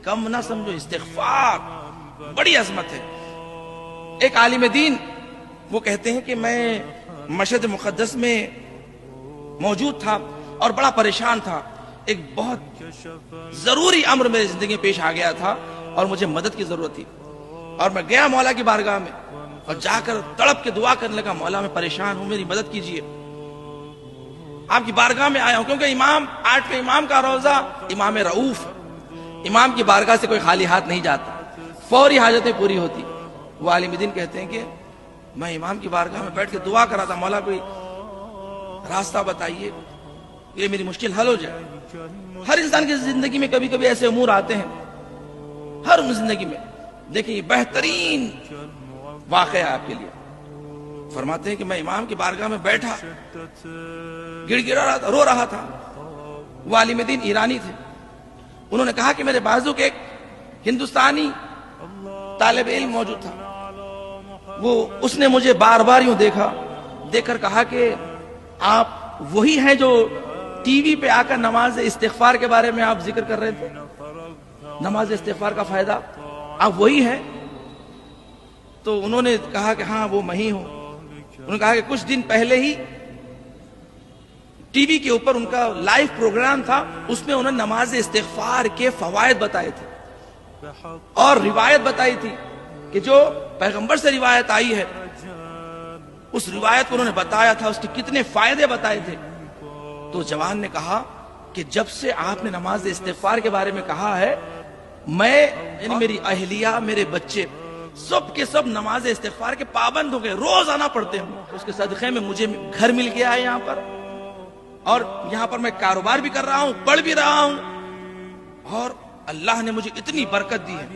کم نہ سمجھو، استغفار بڑی عظمت ہے۔ ایک عالم دین وہ کہتے ہیں کہ میں مشہد مقدس میں موجود تھا اور بڑا پریشان تھا، ایک بہت ضروری امر میری زندگی میں پیش آ گیا تھا اور مجھے مدد کی ضرورت تھی، اور میں گیا مولا کی بارگاہ میں اور جا کر تڑپ کے دعا کرنے لگا، مولا میں پریشان ہوں، میری مدد کیجئے۔ آپ کی بارگاہ میں آیا ہوں کیونکہ امام 8ویں امام کا روزہ امام رؤوف، امام کی بارگاہ سے کوئی خالی ہاتھ نہیں جاتا، فوری حاجتیں پوری ہوتی۔ وہ عالم دین کہتے ہیں کہ میں امام کی بارگاہ میں بیٹھ کے دعا کر رہا تھا، مولا کوئی راستہ بتائیے، یہ میری مشکل حل ہو جائے۔ ہر انسان کی زندگی میں کبھی کبھی ایسے امور آتے ہیں، ہر زندگی میں۔ دیکھیں یہ بہترین واقعہ ہے آپ کے لیے۔ فرماتے ہیں کہ میں امام کی بارگاہ میں بیٹھا، گڑ گڑا رہا تھا، رو رہا تھا۔ وہ عالم دین ایرانی تھے، انہوں نے کہا کہ میرے بازو کے ایک ہندوستانی طالب علم موجود تھا، اس نے مجھے بار بار یوں دیکھا، دیکھ کر کہا کہ آپ وہی ہیں جو ٹی وی پہ آ کر نماز استغفار کے بارے میں آپ ذکر کر رہے تھے، نماز استغفار کا فائدہ، آپ وہی ہیں؟ تو انہوں نے کہا کہ ہاں وہ میں ہی ہوں۔ انہوں نے کہا کہ کچھ دن پہلے ہی ٹی وی کے اوپر ان کا لائیو پروگرام تھا، اس میں انہوں نے نماز استغفار کے فوائد بتائے تھے اور روایت بتائی تھی کہ جو پیغمبر سے روایت آئی ہے، اس روایت کو انہوں نے بتایا تھا، اس کے کتنے فائدے بتائے تھے۔ تو جوان نے کہا کہ جب سے آپ نے نماز استغفار کے بارے میں کہا ہے، میں یعنی میری اہلیہ، میرے بچے سب کے سب نماز استغفار کے پابند ہو گئے، روزانہ پڑھتے ہیں۔ اس کے صدقے میں مجھے گھر مل گیا ہے یہاں پر، اور یہاں پر میں کاروبار بھی کر رہا ہوں، پڑھ بھی رہا ہوں، اور اللہ نے مجھے اتنی برکت دی ہے۔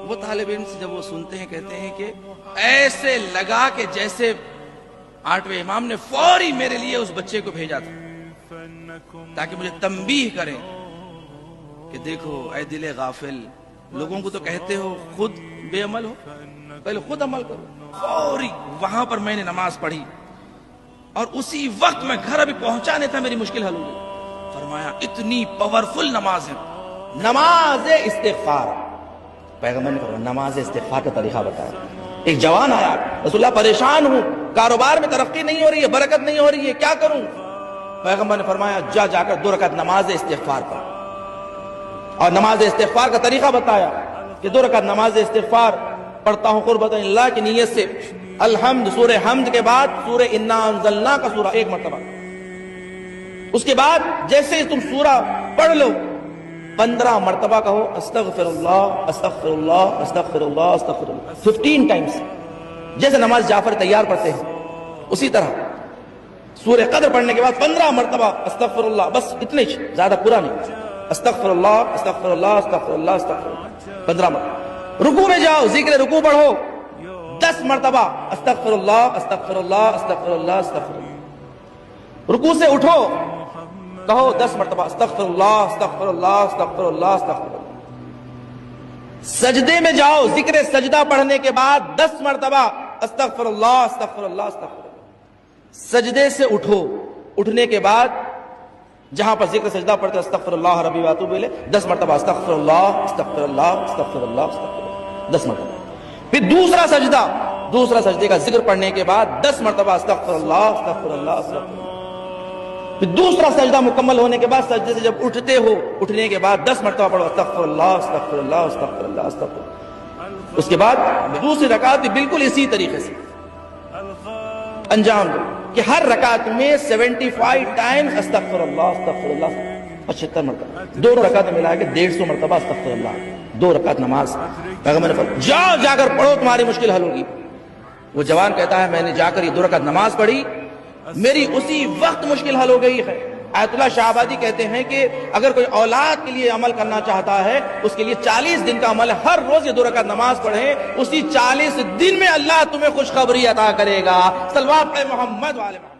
وہ طالب علم سے جب وہ سنتے ہیں کہتے ہیں کہ ایسے لگا کہ جیسے 8ویں امام نے فوری میرے لیے اس بچے کو بھیجا تھا تاکہ مجھے تنبیہ کریں کہ دیکھو اے دل غافل، لوگوں کو تو کہتے ہو خود بے عمل ہو، پہلے خود عمل کرو۔ فوری وہاں پر میں نے نماز پڑھی اور اسی وقت میں گھر ابھی پہنچا نہیں تھا، میری مشکل حل ہو گئی۔ فرمایا اتنی پاورفل نماز ہے نماز استغفار۔ پیغمبر نے فرمایا نماز استغفار کا طریقہ بتایا۔ ایک جوان آیا، رسول اللہ پریشان ہوں، کاروبار میں ترقی نہیں ہو رہی ہے، برکت نہیں ہو رہی ہے، کیا کروں؟ پیغمبر نے فرمایا جا کر 2 رکعت نماز استغفار پڑھ، اور نماز استغفار کا طریقہ بتایا کہ 2 رکعت نماز استغفار پڑھتا ہوں قربت اللہ کی نیت سے۔ الحمد، سورہ حمد کے بعد سورہ انا انزلنا کا سورہ 1 مرتبہ، اس کے بعد جیسے تم سورہ پڑھ لو 15 مرتبہ کہو استغفر اللہ استغفر اللہ استغفر اللہ استغفر اللہ 15 ٹائمز، جیسے نماز جعفر تیار پڑھتے ہیں اسی طرح۔ سورہ قدر پڑھنے کے بعد 15 مرتبہ استغفر اللہ، بس اتنے زیادہ پورا نہیں، استغفر اللہ استغفر اللہ استغفر اللہ استغفر اللہ 15 مرتبہ۔ رکوع میں جاؤ، ذکر رکوع پڑھو 10 مرتبہ استغفر اللہ استغفر اللہ استغفر اللہ استغفر اللہ۔ رکوع سے اٹھو، کہو 10 مرتبہ استغفر اللہ استغفر اللہ استغفر اللہ استغفر اللہ۔ سجدے میں جاؤ، ذکر سجدہ پڑھنے کے بعد 10 مرتبہ استغفر اللہ استغفر اللہ استغفر اللہ۔ سجدے سے اٹھو، اٹھنے کے بعد جہاں پر ذکر سجدہ پڑھتے استغفر اللہ ربی واتوب الیہ 10 مرتبہ استغفر اللہ استغفر اللہ استغفر اللہ استغفر اللہ 10 مرتبہ۔ پھر دوسرا سجدے کا ذکر پڑھنے کے بعد 10 مرتبہ استغفر اللہ استغفر اللہ استغفر اللہ۔ پھر دوسرا سجدہ مکمل ہونے کے بعد سجدے سے جب اٹھتے ہو، اٹھنے کے بعد 10 مرتبہ پڑھو استغفر اللہ استغفر اللہ استغفر اللہ استغفر اللہ۔ اس کے بعد دوسری رکعت بھی بالکل اسی طریقے سے انجام دو کہ ہر رکعت میں 75 ٹائمز استغفر اللہ استغفر اللہ 75 مرتبہ، 2 رکعت ملا کے 150 مرتبہ استغفر اللہ، 2 رکعت نماز۔ پیغمبر نے فرمایا جا کر پڑھو، تمہاری مشکل حل ہوگی۔ وہ جوان کہتا ہے میں نے جا کر یہ 2 رکعت نماز پڑھی، میری اسی وقت مشکل حل ہو گئی ہے۔ آیت اللہ شاہ آبادی کہتے ہیں کہ اگر کوئی اولاد کے لیے عمل کرنا چاہتا ہے، اس کے لیے 40 دن کا عمل ہے، ہر روز یہ 2 رکعت نماز پڑھیں، اسی 40 دن میں اللہ تمہیں خوشخبری عطا کرے گا۔ صلوات پڑھیں محمد والے محمد۔